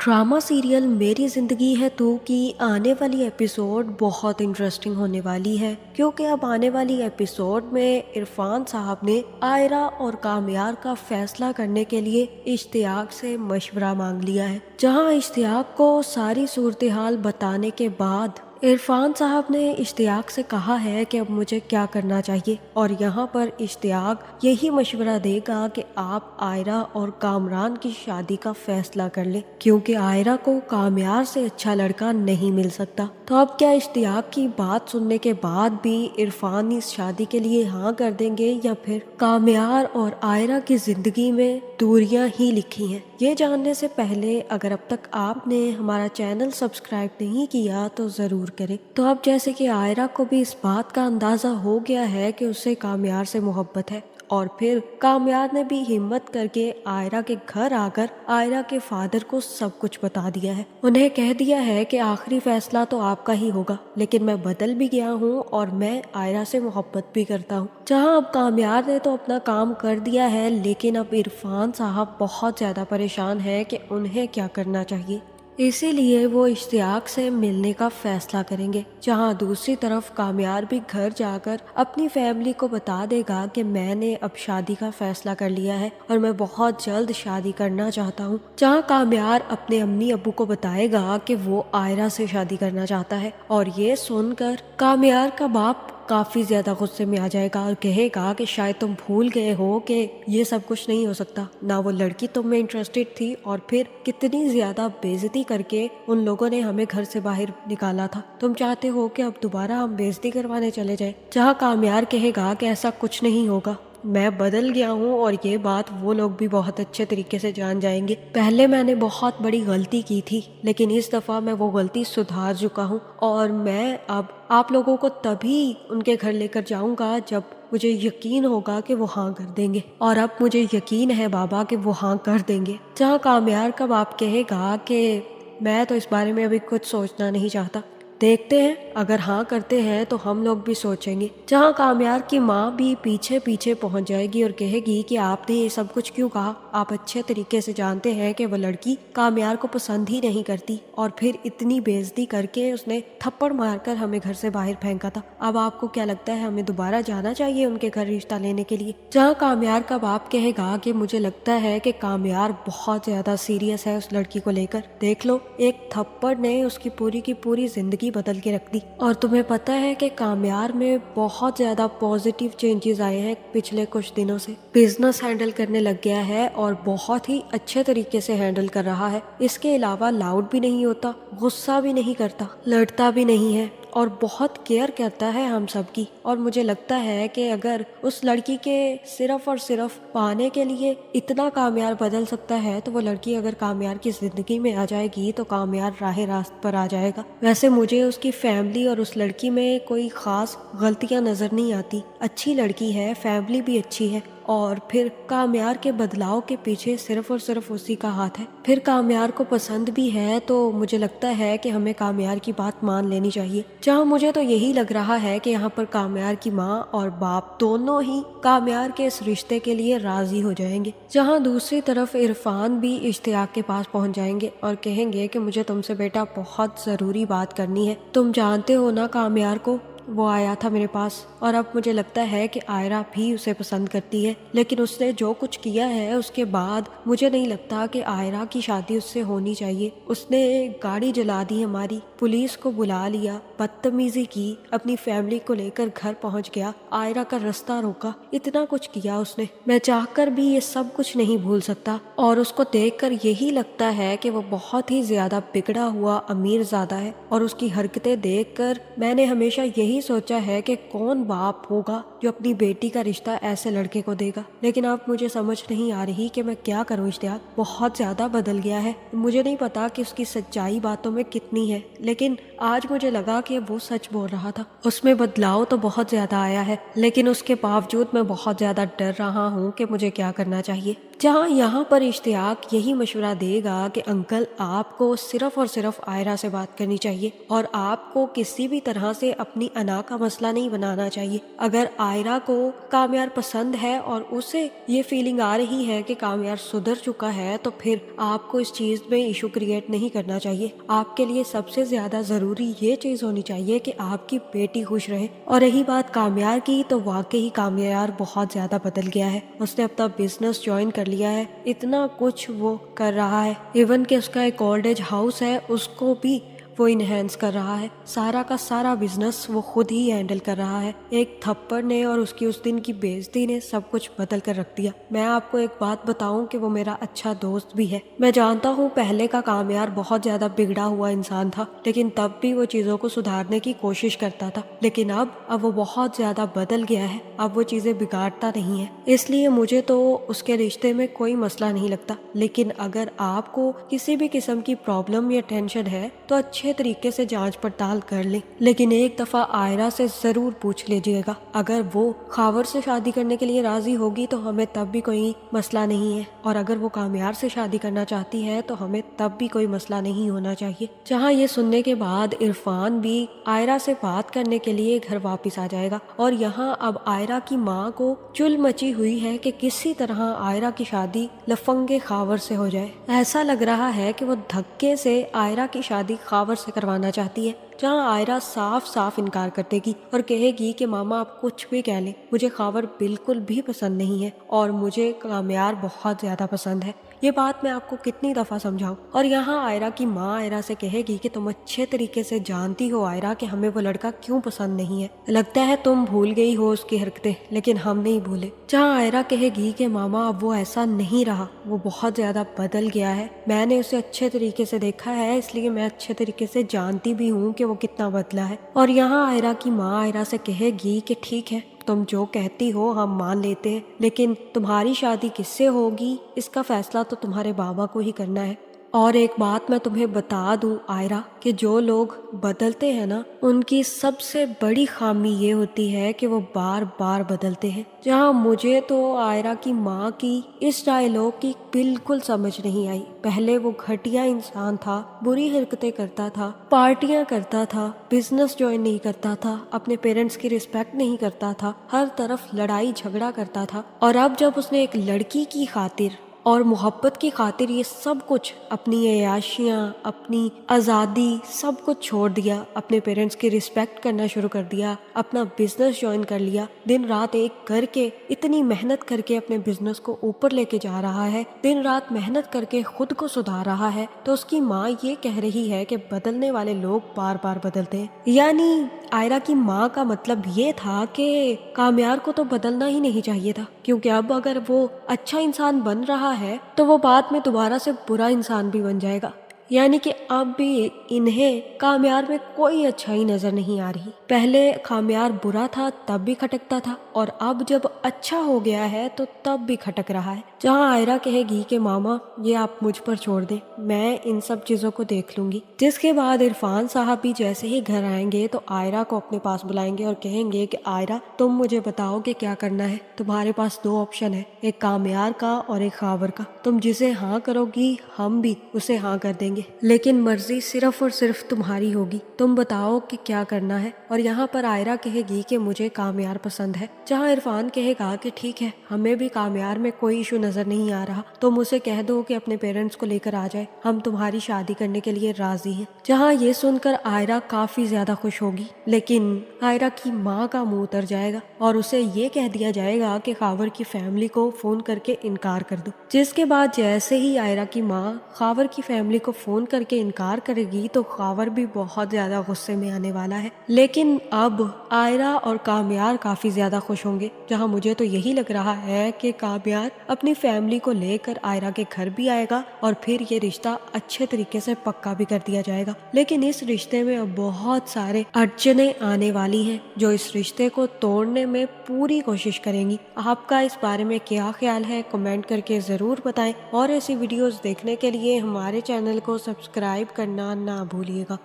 Drama serial मेरी ज़िंदगी है तू की आने वाली एपिसोड बहुत इंटरेस्टिंग होने वाली है, क्योंकि अब आने वाली एपिसोड में इरफान साहब ने आयरा और कामयार का फैसला करने के लिए इश्तियाक से मशवरा मांग लिया है। जहां इश्तियाक को सारी सूरत हाल बताने के बाद इरफान साहब ने इश्तियाक से कहा है कि अब मुझे क्या करना चाहिए, और यहाँ पर इश्तियाक यही मशवरा देगा कि आप आयरा और कामरान की शादी का फैसला कर लें, क्योंकि आयरा को कामयार से अच्छा लड़का नहीं मिल सकता। तो अब क्या इश्तियाक की बात सुनने के बाद भी इरफान इस शादी के लिए हाँ कर देंगे, या फिर कामयार और आयरा की जिंदगी में दूरियां ही लिखी हैं? ये जानने से पहले अगर अब तक आपने हमारा चैनल सब्सक्राइब नहीं किया तो ज़रूर करें। तो अब जैसे कि आयरा को भी इस बात का अंदाज़ा हो गया है कि उसे कामयार से मोहब्बत है, और फिर कामयार ने भी हिम्मत करके आयरा के घर आकर आयरा के फादर को सब कुछ बता दिया है। उन्हें कह दिया है कि आखिरी फैसला तो आपका ही होगा, लेकिन मैं बदल भी गया हूँ और मैं आयरा से मोहब्बत भी करता हूँ। जहाँ अब कामयार ने तो अपना काम कर दिया है, लेकिन अब इरफान साहब बहुत ज़्यादा परेशान है कि उन्हें क्या करना चाहिए। इसीलिए वो इश्तियाक से मिलने का फैसला करेंगे। जहां दूसरी तरफ कामयार भी घर जाकर अपनी फैमिली को बता देगा कि मैंने अब शादी का फैसला कर लिया है और मैं बहुत जल्द शादी करना चाहता हूं। जहां कामयार अपने अम्मी अब्बू को बताएगा कि वो आयरा से शादी करना चाहता है, और ये सुनकर कामयार का बाप काफ़ी ज़्यादा गुस्से में आ जाएगा और कहेगा कि शायद तुम भूल गए हो कि ये सब कुछ नहीं हो सकता, ना वो लड़की तुम में इंटरेस्टेड थी, और फिर कितनी ज़्यादा बेइज्जती करके उन लोगों ने हमें घर से बाहर निकाला था। तुम चाहते हो कि अब दोबारा हम बेइज्जती करवाने चले जाएं? जहाँ कामयार कहेगा कि ऐसा कुछ नहीं होगा, मैं बदल गया हूँ, और ये बात वो लोग भी बहुत अच्छे तरीके से जान जाएंगे। पहले मैंने बहुत बड़ी गलती की थी, लेकिन इस दफ़ा मैं वो गलती सुधार चुका हूँ, और मैं अब आप लोगों को तभी उनके घर लेकर जाऊंगा जब मुझे यकीन होगा कि वो हाँ कर देंगे, और अब मुझे यकीन है बाबा कि वो हाँ कर देंगे। जहाँ कामयार का बाप कहेगा कि मैं तो इस बारे में अभी कुछ सोचना नहीं चाहता, देखते हैं, अगर हाँ करते हैं तो हम लोग भी सोचेंगे। जहाँ कामयार की माँ भी पीछे पीछे पहुँच जाएगी और कहेगी कि आपने ये सब कुछ क्यों कहा, आप अच्छे तरीके से जानते हैं कि वो लड़की कामयार को पसंद ही नहीं करती, और फिर इतनी बेइज्जती करके उसने थप्पड़ मारकर हमें घर से बाहर फेंका था। अब आपको क्या लगता है, हमें दोबारा जाना चाहिए उनके घर रिश्ता लेने के लिए? जहाँ कामयार का बाप कहेगा कि मुझे लगता है कि कामयार बहुत ज्यादा सीरियस है उस लड़की को लेकर, देख लो एक थप्पड़ ने उसकी पूरी की पूरी जिंदगी बदल के रख दी। और तुम्हें पता है कि कामयार में बहुत ज्यादा पॉजिटिव चेंजेस आए हैं पिछले कुछ दिनों से। बिजनेस हैंडल करने लग गया है और बहुत ही अच्छे तरीके से हैंडल कर रहा है। इसके अलावा लाउड भी नहीं होता, गुस्सा भी नहीं करता, लड़ता भी नहीं है, और बहुत केयर करता है हम सब की। और मुझे लगता है कि अगर उस लड़की के सिर्फ और सिर्फ पाने के लिए इतना कामयार बदल सकता है, तो वो लड़की अगर कामयार की जिंदगी में आ जाएगी तो कामयार राह रास्त पर आ जाएगा। वैसे मुझे उसकी फैमिली और उस लड़की में कोई खास गलतियां नजर नहीं आती, अच्छी लड़की है, फैमिली भी अच्छी है, और फिर कामयार के बदलाव के पीछे सिर्फ और सिर्फ उसी का हाथ है। फिर कामयार को पसंद भी है, तो मुझे लगता है कि हमें कामयार की बात मान लेनी चाहिए। जहाँ मुझे तो यही लग रहा है कि यहाँ पर कामयार की माँ और बाप दोनों ही कामयार के इस रिश्ते के लिए राजी हो जाएंगे। जहाँ दूसरी तरफ इरफान भी इश्तियाक के पास पहुँच जाएंगे और कहेंगे कि मुझे तुमसे बेटा बहुत ज़रूरी बात करनी है। तुम जानते हो ना कामयार को, वो आया था मेरे पास, और अब मुझे लगता है कि आयरा भी उसे पसंद करती है, लेकिन उसने जो कुछ किया है उसके बाद मुझे नहीं लगता कि आयरा की शादी उससे होनी चाहिए। उसने गाड़ी जला दी हमारी, पुलिस को बुला लिया, बदतमीजी की, अपनी फैमिली को लेकर घर पहुंच गया, आयरा का रास्ता रोका, इतना कुछ किया उसने। मैं चाहकर भी ये सब कुछ नहीं भूल सकता, और उसको देखकर यही लगता है कि वो बहुत ही ज्यादा बिगड़ा हुआ अमीर ज़्यादा है, और उसकी हरकतें देखकर मैंने हमेशा यही सोचा है कि कौन बाप होगा जो अपनी बेटी का रिश्ता ऐसे लड़के को देगा। लेकिन अब मुझे समझ नहीं आ रही कि मैं क्या करूं। इश्तियाक बहुत ज्यादा बदल गया है, मुझे नहीं पता कि उसकी सच्चाई बातों में कितनी है, लेकिन आज मुझे लगा कि वो सच बोल रहा था। उसमें बदलाव तो बहुत ज्यादा आया है, लेकिन उसके बावजूद मैं बहुत ज्यादा डर रहा हूँ कि मुझे क्या करना चाहिए। जहाँ यहाँ पर इश्तियाक यही मशवरा देगा कि अंकल आपको सिर्फ और सिर्फ आयरा से बात करनी चाहिए और आपको किसी भी तरह से अपनी अना का मसला नहीं बनाना चाहिए। अगर आयरा को कामयार पसंद है और उसे ये फीलिंग आ रही है कि कामयार सुधर चुका है तो फिर आपको इस चीज़ में इशू क्रिएट नहीं करना चाहिए। आपके लिए सबसे ज़्यादा ज़रूरी ये चीज़ होनी चाहिए कि आपकी बेटी खुश रहे। और रही बात कामयार की, तो वाकई कामयार बहुत ज़्यादा बदल गया है। उसने अपना बिजनेस ज्वाइन कर लिया है, इतना कुछ वो कर रहा है। इवन कि उसका एक ओल्ड एज हाउस है, उसको भी वो इनहेंस कर रहा है। सारा का सारा बिजनेस वो खुद ही हैंडल कर रहा है। एक थप्पड़ ने और उसकी उस दिन की बेइज्जती ने सब कुछ बदल कर रख दिया। मैं आपको एक बात बताऊं कि वो मेरा अच्छा दोस्त भी है। मैं जानता हूं पहले का कामयार बहुत ज्यादा बिगड़ा हुआ इंसान था, लेकिन तब भी वो चीजों को सुधारने की कोशिश करता था। लेकिन अब वो बहुत ज्यादा बदल गया है। अब वो चीजें बिगाड़ता नहीं है, इसलिए मुझे तो उसके रिश्ते में कोई मसला नहीं लगता। लेकिन अगर आपको किसी भी किस्म की प्रॉब्लम या टेंशन है तो अच्छे तरीके से जांच पड़ताल कर ले, लेकिन एक दफा आयरा से जरूर पूछ लीजिएगा। अगर वो खावर से शादी करने के लिए राजी होगी तो हमें तब भी कोई मसला नहीं है, और अगर वो कामयार से शादी करना चाहती है तो हमें तब भी कोई मसला नहीं होना चाहिए। जहाँ ये सुनने के बाद इरफान भी आयरा से बात करने के लिए घर वापस आ जाएगा। और यहाँ अब आयरा की माँ को चुल मची हुई है कि किसी तरह आयरा की शादी लफंगे खावर से हो जाए। ऐसा लग रहा है कि वो धक्के से आयरा की शादी खावर से करवाना चाहती है। जहाँ आयरा साफ साफ इनकार कर देगी और कहेगी कि मामा आप कुछ भी कह लें, मुझे खावर बिल्कुल भी पसंद नहीं है और मुझे कामयार बहुत ज्यादा पसंद है। ये बात मैं आपको कितनी दफा समझाऊं। और यहाँ आयरा की माँ आयरा से कहेगी कि तुम अच्छे तरीके से जानती हो आयरा कि हमें वो लड़का क्यों पसंद नहीं है। लगता है तुम भूल गई हो उसकी हरकतें, लेकिन हम नहीं भूले। जहाँ आयरा कहेगी कि मामा अब वो ऐसा नहीं रहा, वो बहुत ज्यादा बदल गया है। मैंने उसे अच्छे तरीके से देखा है, इसलिए मैं अच्छे तरीके से जानती भी हूँ कि वो कितना बदला है। और यहाँ आयरा की माँ आयरा से कहेगी कि ठीक है, तुम जो कहती हो हम मान लेते हैं, लेकिन तुम्हारी शादी किससे होगी इसका फैसला तो तुम्हारे बाबा को ही करना है। और एक बात मैं तुम्हें बता दूं आयरा, कि जो लोग बदलते हैं ना, उनकी सबसे बड़ी खामी ये होती है कि वो बार बार बदलते हैं। जहाँ मुझे तो आयरा की माँ की इस डायलॉग की बिल्कुल समझ नहीं आई। पहले वो घटिया इंसान था, बुरी हरकतें करता था, पार्टियां करता था, बिजनेस ज्वाइन नहीं करता था, अपने पेरेंट्स की रिस्पेक्ट नहीं करता था, हर तरफ लड़ाई झगड़ा करता था। और अब जब उसने एक लड़की की खातिर और मोहब्बत की खातिर ये सब कुछ, अपनी अयाशियाँ, अपनी आज़ादी, सब कुछ छोड़ दिया, अपने पेरेंट्स की रिस्पेक्ट करना शुरू कर दिया, अपना बिजनेस ज्वाइन कर लिया, दिन रात एक करके इतनी मेहनत करके अपने बिजनेस को ऊपर लेके जा रहा है, दिन रात मेहनत करके खुद को सुधार रहा है, तो उसकी माँ ये कह रही है कि बदलने वाले लोग बार बार बदलते हैं। यानी आयरा की माँ का मतलब ये था कि कामयार को तो बदलना ही नहीं चाहिए था, क्योंकि अब अगर वो अच्छा इंसान बन रहा है तो वो बाद में दोबारा से बुरा इंसान भी बन जाएगा। यानी कि अब भी इन्हें कामयार में कोई अच्छाई नजर नहीं आ रही। पहले कामयार बुरा था तब भी खटकता था, और अब जब अच्छा हो गया है तो तब भी खटक रहा है। जहाँ आयरा कहेगी कि मामा ये आप मुझ पर छोड़ दें, मैं इन सब चीजों को देख लूंगी। जिसके बाद इरफान साहब भी जैसे ही घर आएंगे तो आयरा को अपने पास बुलाएंगे और कहेंगे कि आयरा तुम मुझे बताओ कि क्या करना है। तुम्हारे पास दो ऑप्शन है, एक कामयार का और एक खावर का। तुम जिसे हाँ करोगी हम भी उसे हाँ कर देंगे, लेकिन मर्जी सिर्फ और सिर्फ तुम्हारी होगी। तुम बताओ कि क्या करना है। और यहाँ पर आयरा कहेगी कि मुझे कामयार पसंद है। जहाँ इरफान कहेगा कि ठीक है, हमें भी कामयार में कोई इशू नजर नहीं आ रहा, तुम उसे कह दो कि अपने पेरेंट्स को लेकर आ जाए, हम तुम्हारी शादी करने के लिए राजी हैं। जहाँ ये सुनकर आयरा काफी ज्यादा खुश होगी, लेकिन आयरा की माँ का मुंह उतर जाएगा और उसे ये कह दिया जाएगा कि खावर की फैमिली को फोन करके इनकार कर दो। जिसके बाद जैसे ही आयरा की माँ खावर की फैमिली को फोन करके इनकार करेगी तो खावर भी बहुत ज्यादा गुस्से में आने वाला है। लेकिन अब आयरा और कामयार काफी ज्यादा खुश होंगे। जहाँ मुझे तो यही लग रहा है कि कामयार अपनी फैमिली को लेकर आयरा के घर भी आएगा और फिर ये रिश्ता अच्छे तरीके से पक्का भी कर दिया जाएगा। लेकिन इस रिश्ते में अब बहुत सारे अड़चने आने वाली हैं जो इस रिश्ते को तोड़ने में पूरी कोशिश करेंगी। आपका इस बारे में क्या ख्याल है कमेंट करके जरूर बताएं, और ऐसी वीडियोस देखने के लिए हमारे चैनल को सब्सक्राइब करना ना भूलिएगा।